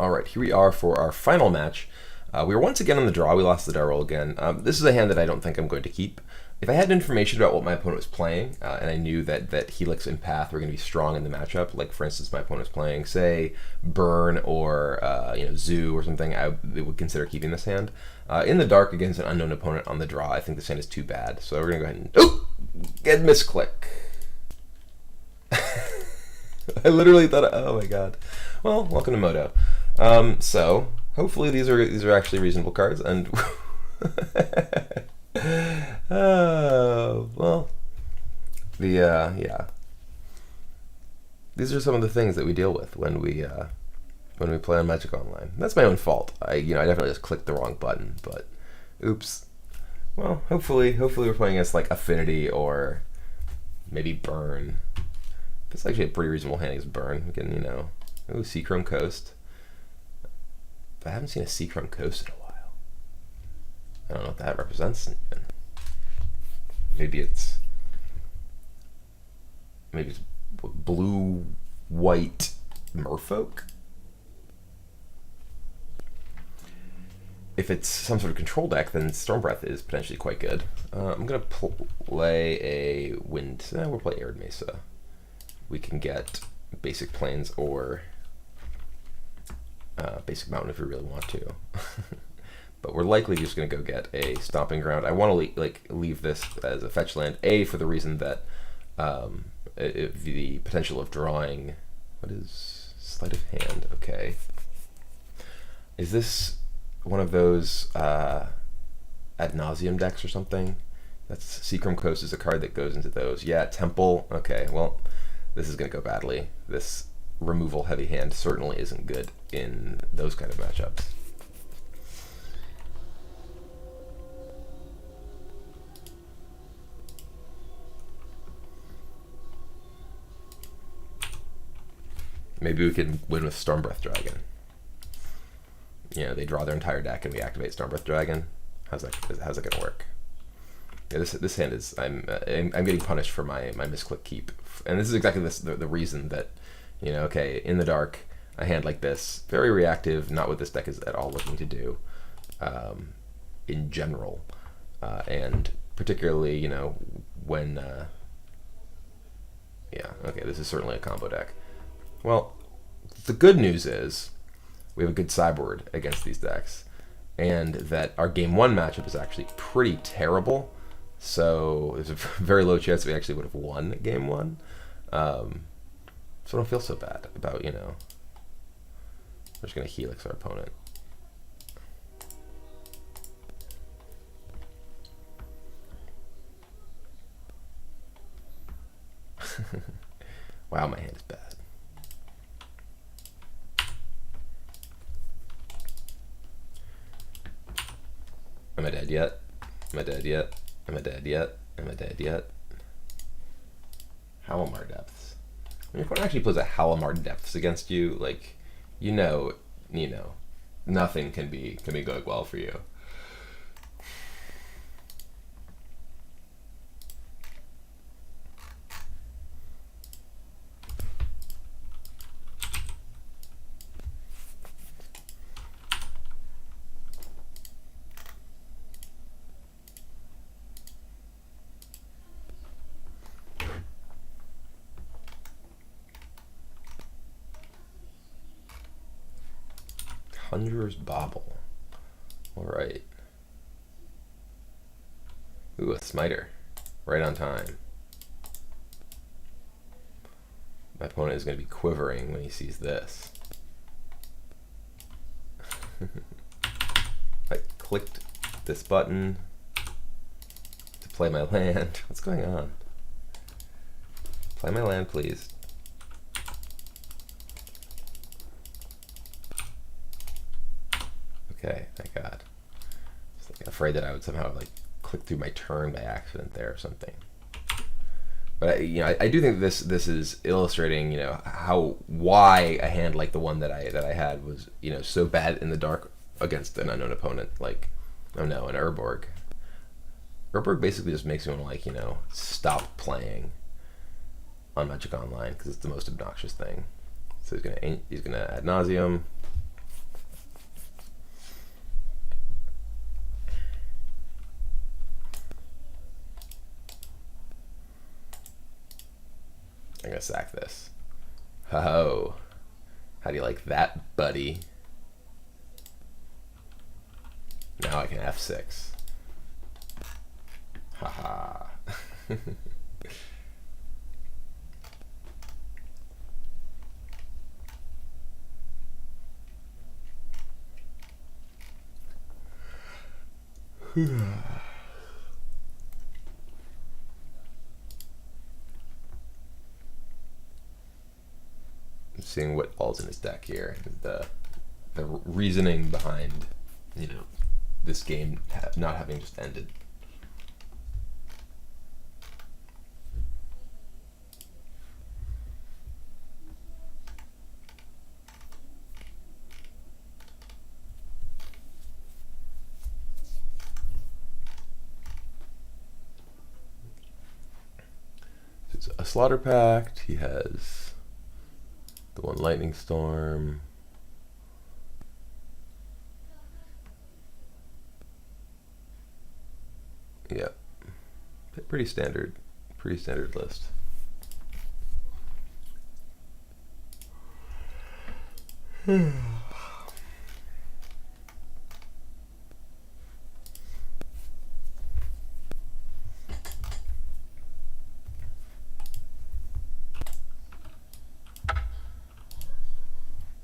All right, here we are for our final match. We were once again on the draw. We lost the die roll again. This is a hand that I don't think I'm going to keep. If I had information about what my opponent was playing, and I knew that Helix and Path were going to be strong in the matchup, like for instance, my opponent was playing, say, Burn or Zoo or something, I would consider keeping this hand. In the dark against an unknown opponent on the draw, I think this hand is too bad. So we're going to go ahead and get misclick. I literally thought, oh my god. Well, welcome to Moto. So hopefully these are actually reasonable cards, and well, yeah. These are some of the things that we deal with when we play on Magic Online. That's my own fault. I definitely just clicked the wrong button, but oops. Well, hopefully we're playing against like Affinity or maybe Burn. That's actually a pretty reasonable hand against Burn. We can, ooh, Seachrome Coast. But I haven't seen a Seachrome Coast in a while. I don't know what that represents even. Maybe it's blue, white Merfolk. If it's some sort of control deck, then Stormbreath is potentially quite good. I'm gonna play a Wind. We'll play Arid Mesa. We can get basic plains or basic mountain if we really want to. But we're likely just going to go get a stomping ground. I want to leave this as a fetch land, for the reason that the potential of drawing. What is sleight of hand? Okay, is this one of those ad nauseum decks or something? That's Seachrome Coast is a card that goes into those. Yeah, Temple. Okay, well, this is going to go badly. This removal heavy hand certainly isn't good in those kind of matchups. Maybe we can win with Stormbreath Dragon. They draw their entire deck and we activate Stormbreath Dragon. How's that going to work? Yeah, this hand is I'm getting punished for my misclick keep, and this is exactly the reason that okay, in the dark a hand like this, very reactive, not what this deck is at all looking to do in general, and particularly when yeah, okay, this is certainly a combo deck. Well, the good news is we have a good sideboard against these decks, and that our game 1 matchup is actually pretty terrible. So there's a very low chance we actually would have won game 1. So I don't feel so bad about, we're just going to Helix our opponent. Wow, my hand is bad. Am I dead yet? Am I dead yet? Am I dead yet? Am I dead yet? Halimar Depths. When your opponent actually plays a Halimar Depths against you, nothing can be going well for you. Conjurer's Bauble. Alright. Ooh, a Smiter. Right on time. My opponent is going to be quivering when he sees this. I clicked this button to play my land. What's going on? Play my land, please. Okay, thank God. I was afraid that I would somehow click through my turn by accident there or something. But I do think this is illustrating why a hand like the one that I had was so bad in the dark against an unknown opponent. Like, oh no, an Urborg. Urborg basically just makes me want to stop playing on Magic Online because it's the most obnoxious thing. So he's gonna ad nauseum. I'm gonna sack this. Ho! How do you like that, buddy? Now I can F6. Haha. Seeing what all's in his deck here, the reasoning behind, you know, this game not having just ended. So it's a Slaughter Pact. He has the one Lightning Storm. Yep. Pretty standard list.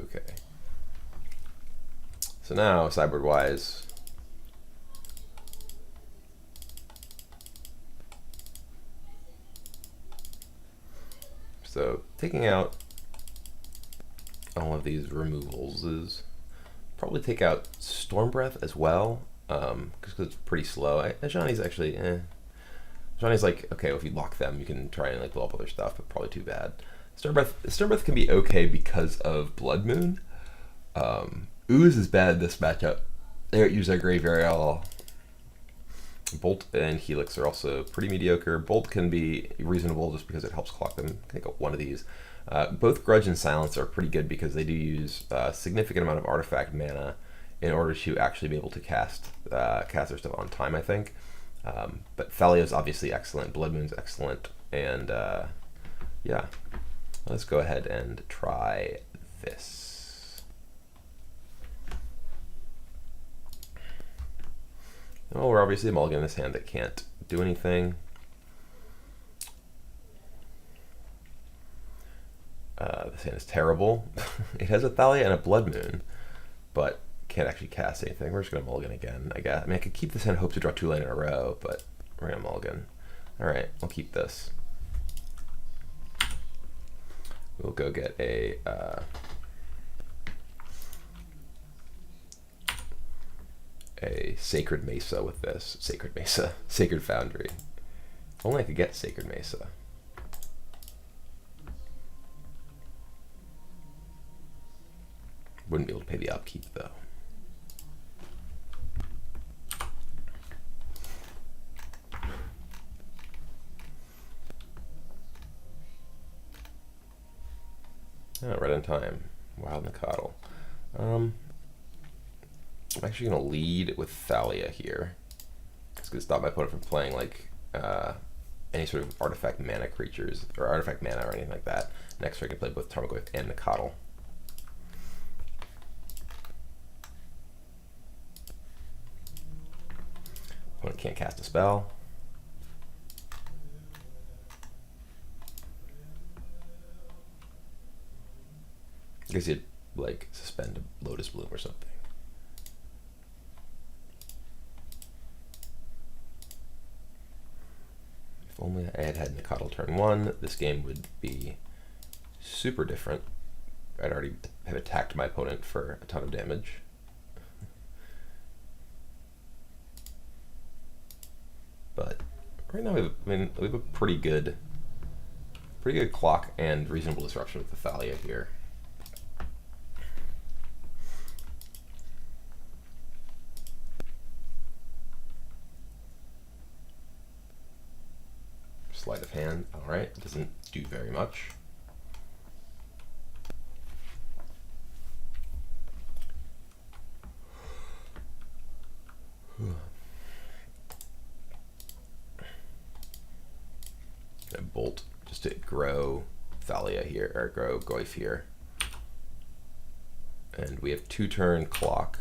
Okay. So now, sideboard wise, so taking out all of these removals is probably take out Storm Breath as well, because it's pretty slow. Johnny's actually, Johnny's like, okay, well, if you lock them, you can try and like blow up other stuff, but probably too bad. Storm Breath can be okay because of Blood Moon. Ooze is bad this matchup. They don't use their graveyard at all. Bolt and Helix are also pretty mediocre. Bolt can be reasonable just because it helps clock them. I think one of these. Both Grudge and Silence are pretty good because they do use a significant amount of artifact mana in order to actually be able to cast their stuff on time, I think. But Thalia is obviously excellent. Blood Moon's excellent. And yeah, let's go ahead and try this. Well, we're obviously mulliganing this hand that can't do anything. This hand is terrible. It has a Thalia and a Blood Moon, but can't actually cast anything. We're just going to mulligan again, I guess. I mean, I could keep this hand, hope to draw 2 land in a row, but we're going to mulligan. All right, I'll keep this. We'll go get a... Sacred Mesa with this. Sacred Foundry. If only I could get Sacred Mesa. Wouldn't be able to pay the upkeep though. Oh, right on time. Wild Nicodle. I'm actually going to lead with Thalia here. It's going to stop my opponent from playing like any sort of artifact mana creatures or artifact mana or anything like that. Next, I can play both Tarmogoyf and Nicodle. Opponent can't cast a spell. I guess you'd like suspend a Lotus Bloom or something. If only I had had Nicodle turn 1, this game would be super different. I'd already have attacked my opponent for a ton of damage. But right now we have a pretty good clock and reasonable disruption with the Thalia here. Sleight of hand, all right, doesn't do very much. And Bolt just to grow Thalia here, or grow Goyf here. And we have 2-turn clock.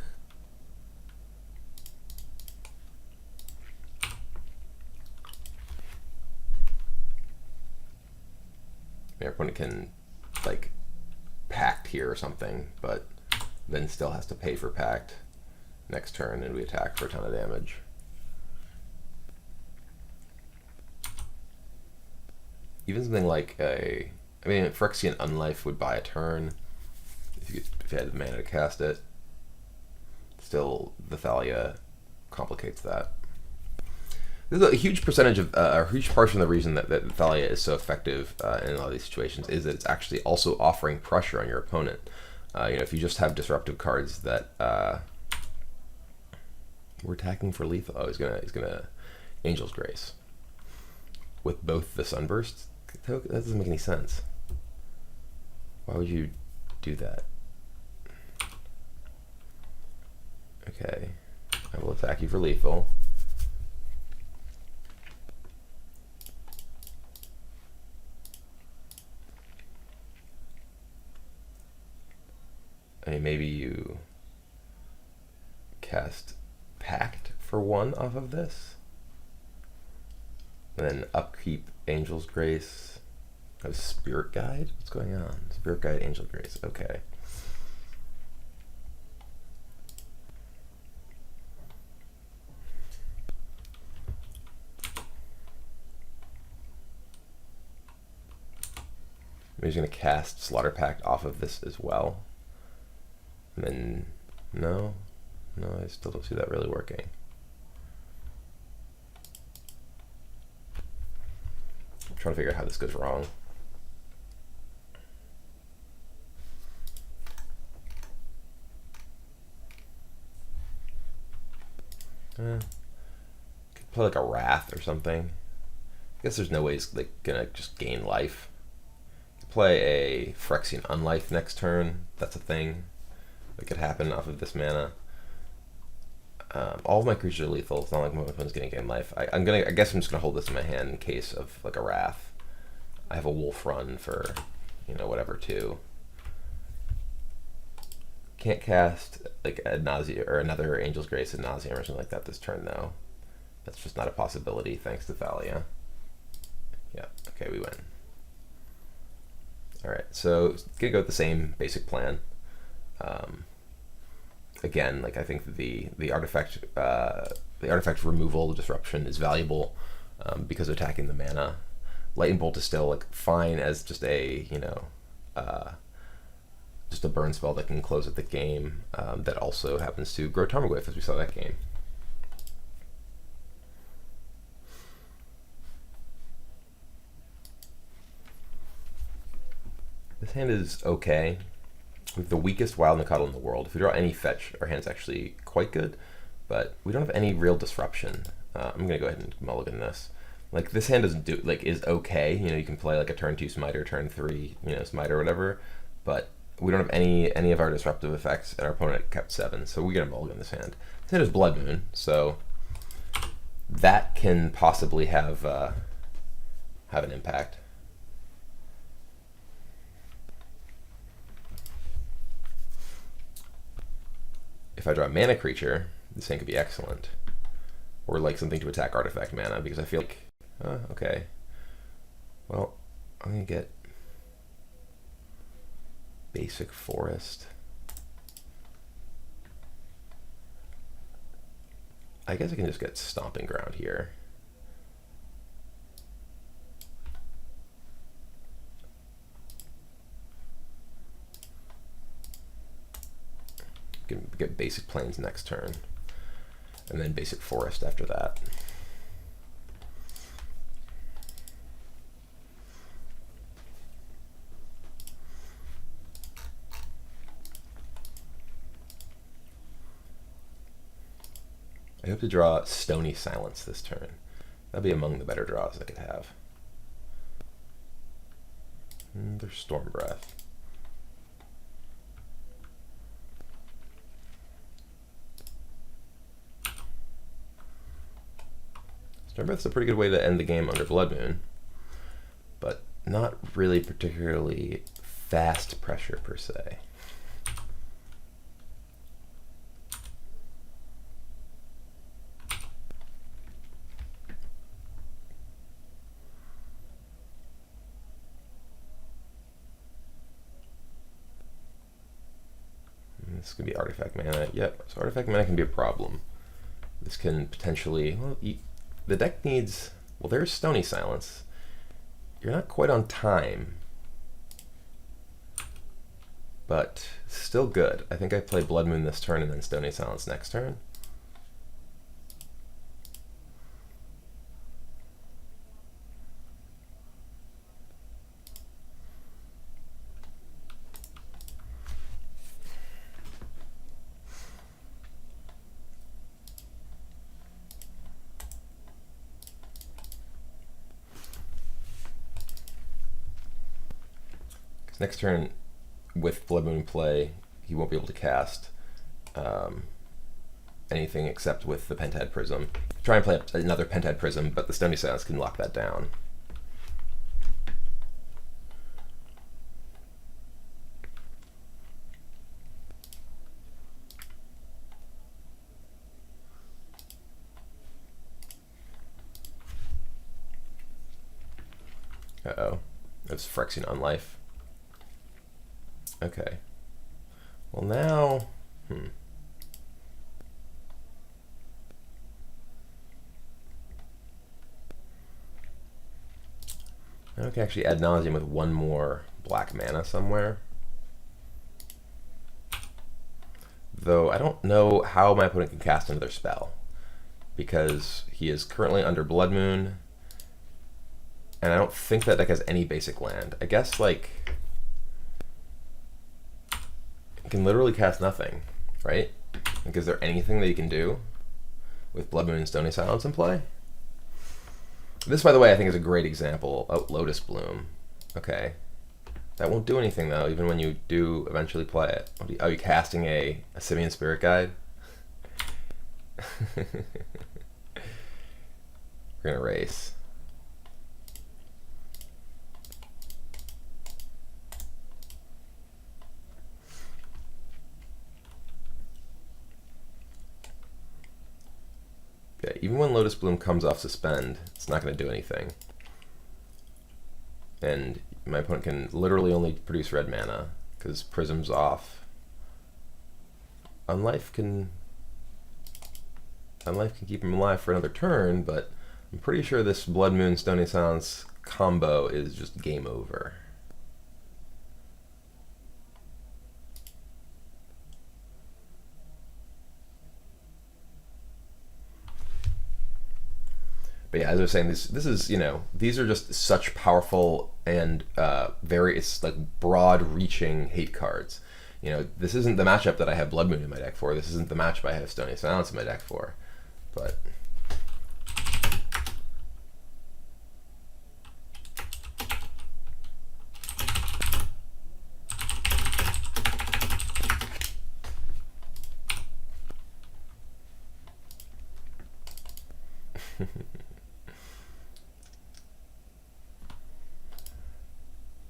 Our opponent can like pact here or something, but then still has to pay for pact next turn, and we attack for a ton of damage. Even something like I mean, Phyrexian Unlife would buy a turn if you had the mana to cast it. Still, the Thalia complicates that. There's a huge percentage of, a huge portion of the reason that Thalia is so effective in a lot of these situations is that it's actually also offering pressure on your opponent. You know, if you just have disruptive cards that we're attacking for lethal. Oh, he's gonna Angel's Grace with both the Sunburst. That doesn't make any sense. Why would you do that? Okay, I will attack you for lethal. I mean, maybe you cast Pact for 1 off of this, and then upkeep Angel's Grace. Oh, Spirit Guide? What's going on? Spirit Guide, Angel Grace. Okay. Maybe he's going to cast Slaughter Pact off of this as well. And then, no, I still don't see that really working. I'm trying to figure out how this goes wrong. Could play like a Wrath or something. I guess there's no way he's like gonna just gain life. Play a Phyrexian Unlife next turn. That's a thing that could happen off of this mana. All of my creatures are lethal. It's not like my opponent's gonna gain life. I guess I'm just gonna hold this in my hand in case of like a Wrath. I have a Wolf Run for, you know, whatever 2. Can't cast like Ad Nauseam or another Angel's Grace Ad Nauseam or something like that this turn though. That's just not a possibility thanks to Thalia. Yeah. Okay, we win. All right, so gonna go with the same basic plan. Again, like I think the artifact removal, the disruption is valuable because of attacking the mana. Lightning Bolt is still like fine as just a just a burn spell that can close at the game. That also happens to grow Tarmogoyf as we saw that game. This hand is okay. We have the weakest Wild Nacatl in the world. If we draw any fetch, our hand's actually quite good, but we don't have any real disruption. I'm gonna go ahead and mulligan this. Like this hand doesn't do like is okay. You know, you can play like a turn 2 Smiter, turn 3, you know, Smiter or whatever, but we don't have any of our disruptive effects, and our opponent kept 7, so we get a mulligan this hand. This hand is Blood Moon, so that can possibly have an impact. If I draw a mana creature, this thing could be excellent. Or like something to attack artifact mana, because I feel like, okay. Well, I'm gonna get Basic Forest. I guess I can just get Stomping Ground here. Get Basic Plains next turn, and then Basic Forest after that. I hope to draw Stony Silence this turn. That'd be among the better draws I could have. There's Storm Breath. Storm Breath's a pretty good way to end the game under Blood Moon, but not really particularly fast pressure per se. This could be artifact mana. Yep, so artifact mana can be a problem. This can potentially, well, the deck needs, well, there's Stony Silence. You're not quite on time, but still good. I think I play Blood Moon this turn and then Stony Silence next turn. Next turn, with Blood Moon in play, he won't be able to cast anything except with the Pentad Prism. Try and play up another Pentad Prism, but the Stony Silence can lock that down. Uh-oh. That's Phyrexian Unlife. Okay. Well now, I can actually add Nauseam with one more black mana somewhere. Though I don't know how my opponent can cast another spell, because he is currently under Blood Moon, and I don't think that deck has any basic land. I guess, like, can literally cast nothing, right? Like, is there anything that you can do with Blood Moon and Stony Silence in play? This, by the way, I think is a great example. Oh, Lotus Bloom. Okay. That won't do anything, though, even when you do eventually play it. Are you casting a Simian Spirit Guide? We're going to race. Yeah, even when Lotus Bloom comes off Suspend, it's not going to do anything. And my opponent can literally only produce red mana, because Prism's off. Unlife can keep him alive for another turn, but I'm pretty sure this Blood Moon Stony Silence combo is just game over. But yeah, as I was saying, this is, you know, these are just such powerful and various, like, broad-reaching hate cards. You know, this isn't the matchup that I have Blood Moon in my deck for. This isn't the matchup I have Stony Silence in my deck for. But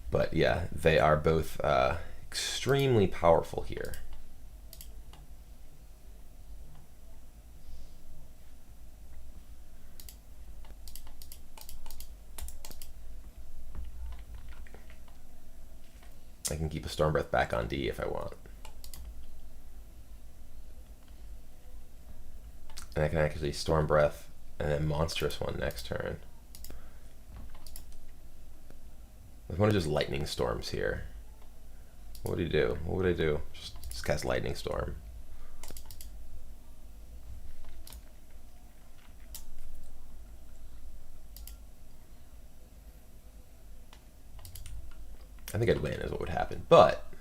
but yeah, they are both extremely powerful here. I can keep a Storm Breath back on D if I want. And I can actually Storm Breath and then Monstrous one next turn. I want to just Lightning Storms here. What would he do? What would I do? Just cast Lightning Storm. I think I'd win is what would happen, but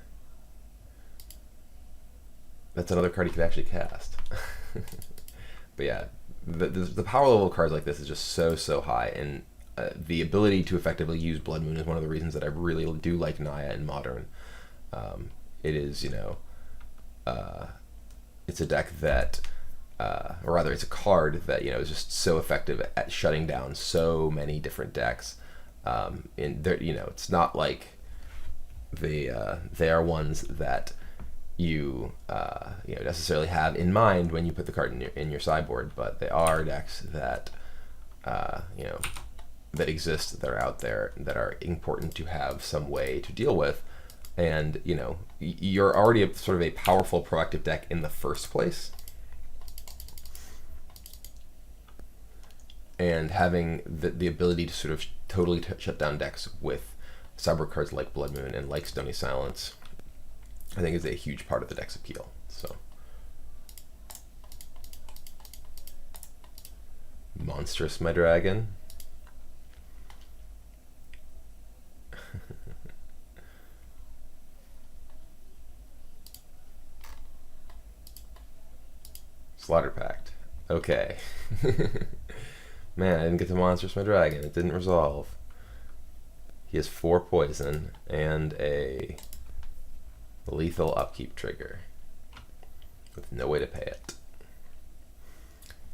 that's another card he could actually cast. But yeah, the power level of cards like this is just so high, and the ability to effectively use Blood Moon is one of the reasons that I really do like Naya in Modern. It is, you know, it's a deck that, or rather, it's a card that, you know, is just so effective at shutting down so many different decks. In there, it's not like they are ones that you necessarily have in mind when you put the card in your sideboard, but they are decks that that exist, that are out there, that are important to have some way to deal with. And you're already sort of a powerful proactive deck in the first place, and having the ability to sort of totally shut down decks with sideboard cards like Blood Moon and like Stony Silence, I think is a huge part of the deck's appeal. So, Monstrous My Dragon. Slaughter Pact. Okay. Man, I didn't get to Monstrous My Dragon. It didn't resolve. He has 4 poison and a lethal upkeep trigger with no way to pay it.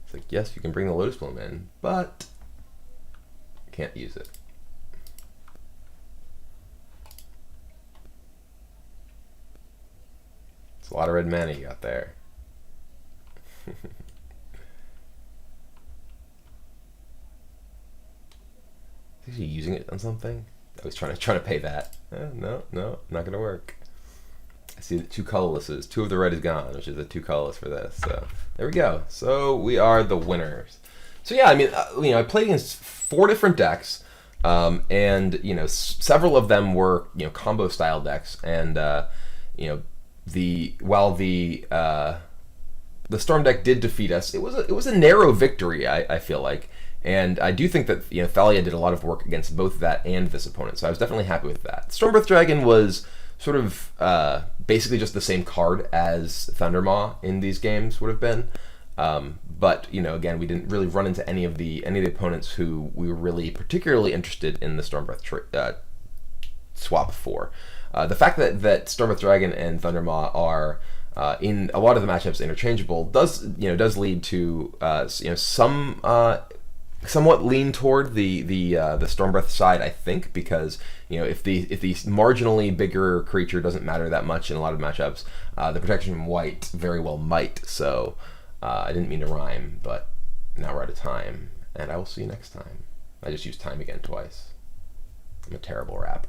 It's like, yes, you can bring the Lotus Bloom in, but can't use it. It's a lot of red mana you got there. Is he using it on something? I was trying to pay that. No, not gonna work. I see the 2 colorlesses. 2 of the red is gone, which is the 2 colorless for this. So there we go. So we are the winners. So yeah, I mean, I played against 4 different decks, and several of them were combo style decks, and while the Storm deck did defeat us, it was a narrow victory. I feel like. And I do think that Thalia did a lot of work against both that and this opponent, so I was definitely happy with that. Stormbreath Dragon was sort of basically just the same card as Thundermaw in these games would have been, but again, we didn't really run into any of the opponents who we were really particularly interested in the Stormbreath swap for. The fact that Stormbreath Dragon and Thundermaw are in a lot of the matchups interchangeable does lead to some somewhat lean toward the Stormbreath side, I think, because if the marginally bigger creature doesn't matter that much in a lot of matchups, the protection from white very well might. So I didn't mean to rhyme, but now we're out of time, and I will see you next time. I just used time again twice. I'm a terrible rapper.